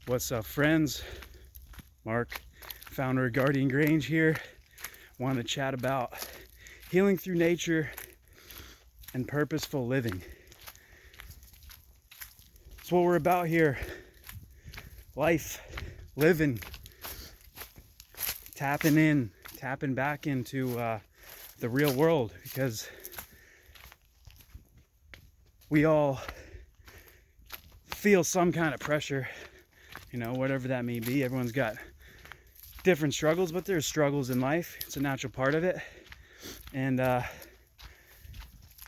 What's up, friends? Mark, founder of Guardian Grange here. Want to chat about healing through nature and purposeful living. It's what we're about here. Life, living, tapping back into the real world, because we all feel some kind of pressure, whatever that may be. Everyone's got different struggles, but there's struggles in life. It's a natural part of it, and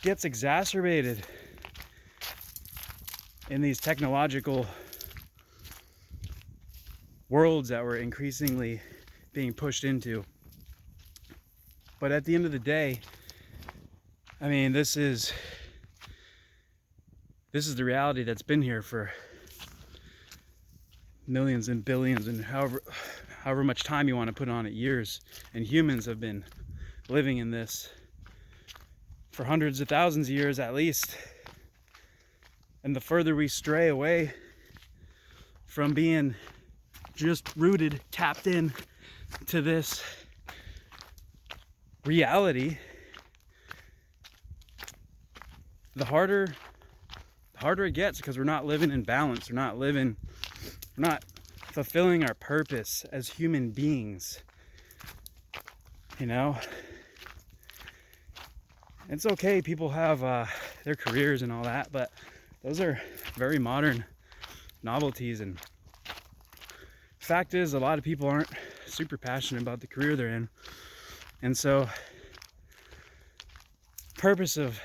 gets exacerbated in these technological worlds that we're increasingly being pushed into. But at the end of the day, this is the reality that's been here for millions and billions and however much time you want to put on it, years. And humans have been living in this for hundreds of thousands of years at least. And the further we stray away from being just rooted, tapped in to this reality, the harder it gets, because we're not living in balance. We're not fulfilling our purpose as human beings. It's okay, people have their careers and all that, but those are very modern novelties. And fact is, a lot of people aren't super passionate about the career they're in. And so purpose of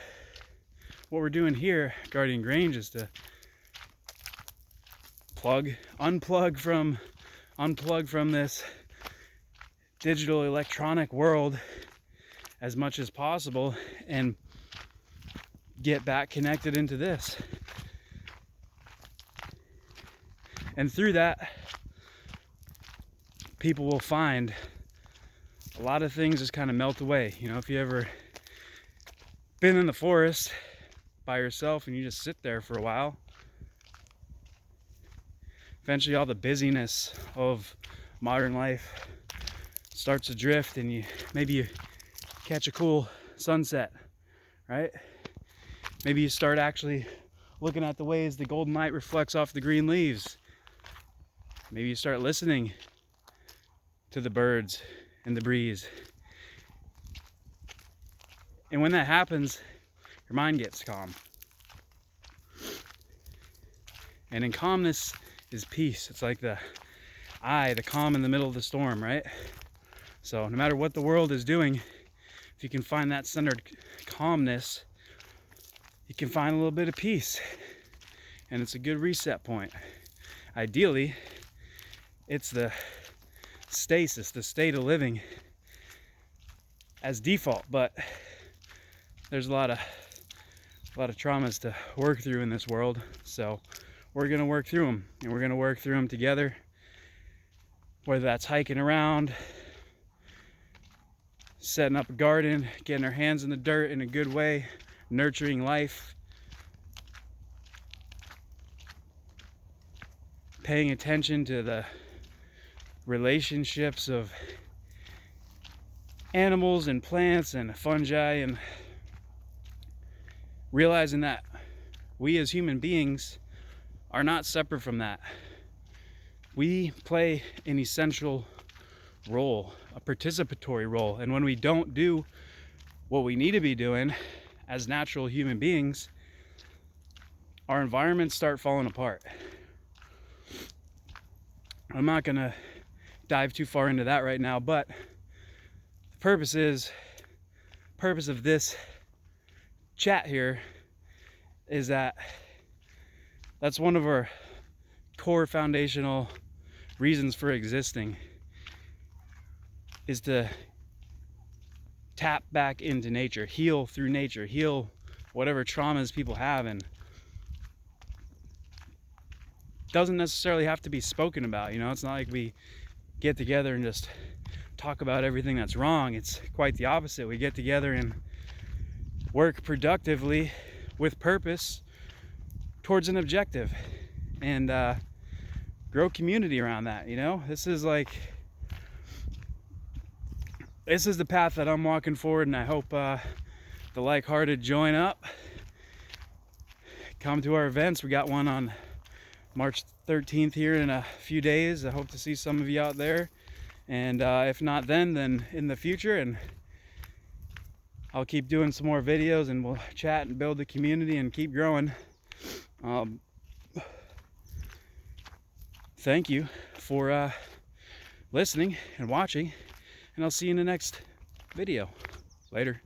what we're doing here, Guardian Grange, is to unplug from this digital electronic world as much as possible and get back connected into this. And through that, people will find a lot of things just kind of melt away. If you ever been in the forest by yourself and you just sit there for a while, eventually all the busyness of modern life starts to drift, and maybe you catch a cool sunset, right? Maybe you start actually looking at the ways the golden light reflects off the green leaves. Maybe you start listening to the birds and the breeze. And when that happens, your mind gets calm. And in calmness is peace. It's like the calm in the middle of the storm, right? So no matter what the world is doing, if you can find that centered calmness, you can find a little bit of peace. And it's a good reset point. Ideally, it's the stasis, the state of living as default, but there's a lot of traumas to work through in this world. So we're going to work through them, and we're going to work through them together, whether that's hiking around, setting up a garden, getting our hands in the dirt in a good way, nurturing life, paying attention to the relationships of animals and plants and fungi, and realizing that we as human beings are not separate from that. We play an essential role, a participatory role. And when we don't do what we need to be doing as natural human beings, our environments start falling apart. I'm not going to dive too far into that right now, but the purpose of this chat here is that's one of our core foundational reasons for existing, is to tap back into nature, heal through nature, heal whatever traumas people have. And doesn't necessarily have to be spoken about. It's not like we get together and just talk about everything that's wrong. It's quite the opposite. We get together and work productively with purpose towards an objective. And grow community around that, you know? This is the path that I'm walking forward, and I hope the like-hearted join up. Come to our events. We got one on March 13th here in a few days. I hope to see some of you out there, and if not then in the future. And I'll keep doing some more videos, and we'll chat and build the community and keep growing. Thank you for listening and watching, and I'll see you in the next video. Later.